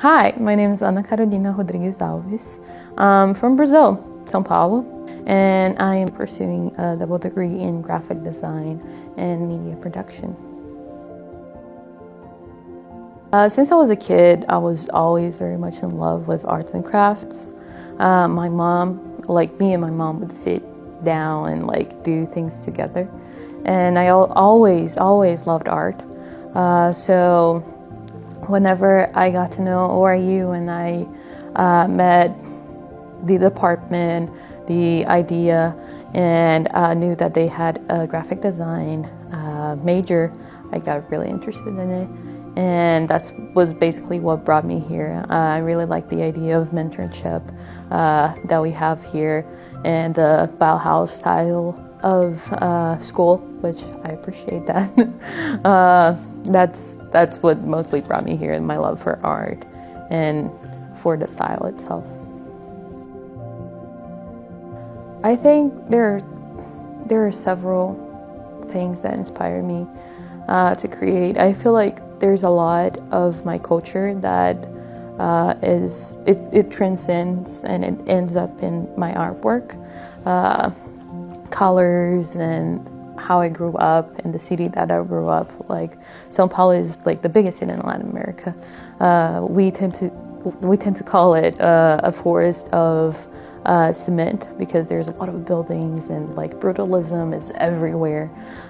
Hi, my name is Ana Carolina Rodrigues Alves. I'm from Brazil, São Paulo, and I am pursuing a double degree in graphic design and media production. Since I was a kid, I was always very much in love with arts and crafts. My mom, like me and my mom, would sit down and do things together. And I always loved art. So whenever I got to know ORU and I met the department, the idea, and knew that they had a graphic design major, I got really interested in it. And that was basically what brought me here. I really like the idea of mentorship that we have here and the Bauhaus style of school, which I appreciate that. That's what mostly brought me here, and my love for art and for the style itself. I think there are several things that inspire me to create. I feel like there's a lot of my culture that it transcends and it ends up in my artwork. Colors and how I grew up and the city that I grew up. Like São Paulo is like the biggest city in Latin America. We tend to call it a forest of cement because there's a lot of buildings and brutalism is everywhere.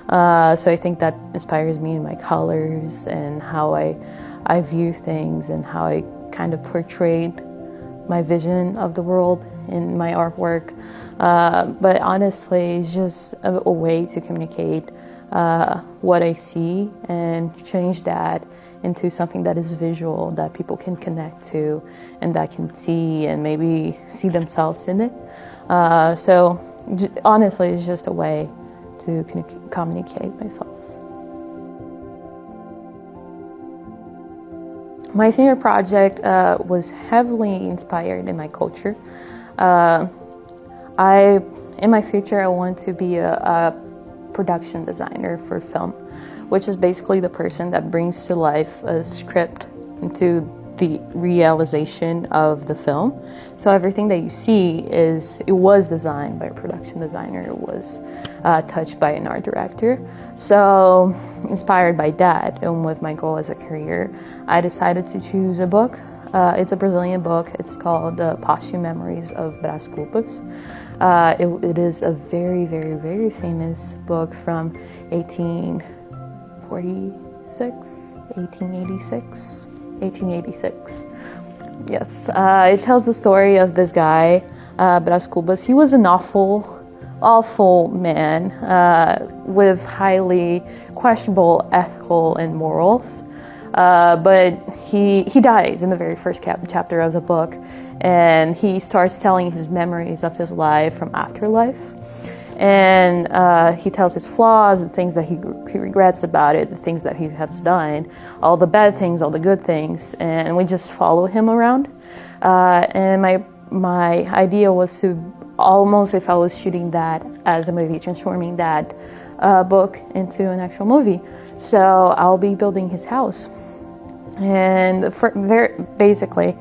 So I think that inspires me in my colors and how I view things and how I kind of portrayed my vision of the world in my artwork. But honestly, it's just a way to communicate what I see and change that into something that is visual, that people can connect to and that can see and maybe see themselves in it. So honestly, it's just a way to communicate myself. My senior project was heavily inspired in my culture. In my future, I want to be a production designer for film, which is basically the person that brings to life a script into the realization of the film. So everything that you see it was designed by a production designer. It was touched by an art director. So inspired by that, and with my goal as a career, I decided to choose a book. It's a Brazilian book. It's called The Posthumous Memories of Brás Cubas. It is a very, very, very famous book from 1886. Yes, it tells the story of this guy, Brás Cubas. He was an awful man with highly questionable ethical and morals. But he dies in the very first chapter of the book, and he starts telling his memories of his life from afterlife. And he tells his flaws, the things that he regrets about it, the things that he has done, all the bad things, all the good things, and we just follow him around. And my idea was to almost, if I was shooting that as a movie, transforming that book into an actual movie. So I'll be building his house. And basically,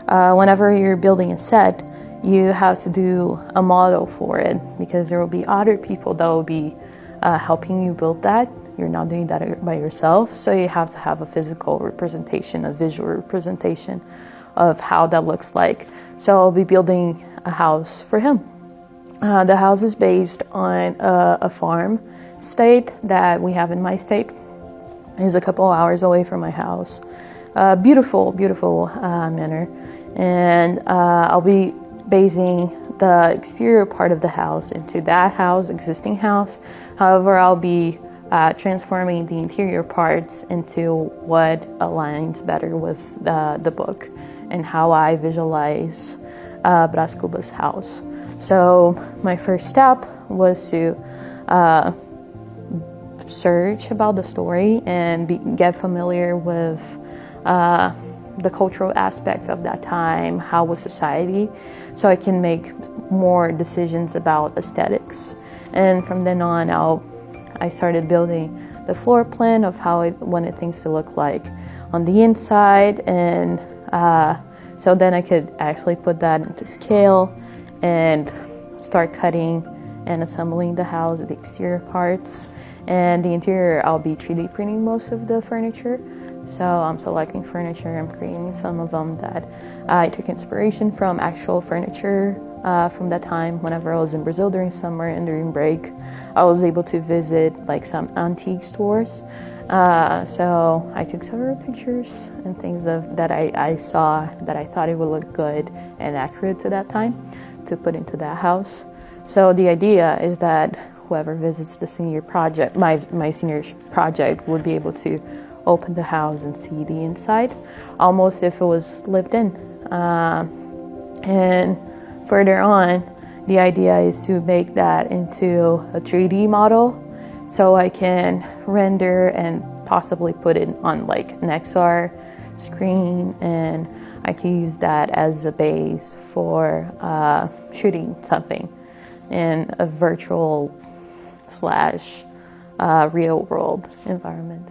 whenever you're building a set, you have to do a model for it because there will be other people that will be helping you build that. You're not doing that by yourself, so you have to have a physical representation, a visual representation of how that looks like. So I'll be building a house for him. The house is based on a farm state that we have in my state. It's a couple hours away from my house. Beautiful manor. And I'll be basing the exterior part of the house into that house, existing house. However, I'll be transforming the interior parts into what aligns better with the book and how I visualize Brás Cubas' house. So my first step was to search about the story and get familiar with the cultural aspects of that time, how was society, so I can make more decisions about aesthetics. And from then on, I started building the floor plan of how I wanted things to look like on the inside, and So then I could actually put that into scale and start cutting and assembling the house, the exterior parts, and the interior. I'll be 3D printing most of the furniture. So I'm selecting furniture, I'm creating some of them that I took inspiration from actual furniture from that time. Whenever I was in Brazil during summer and during break, I was able to visit like some antique stores. So I took several pictures and things that I saw that I thought it would look good and accurate to that time to put into that house. So the idea is that whoever visits the senior project, my senior project, would be able to open the house and see the inside, almost if it was lived in. And further on, the idea is to make that into a 3D model, so I can render and possibly put it on like an XR screen, and I can use that as a base for shooting something in a virtual / real world environment.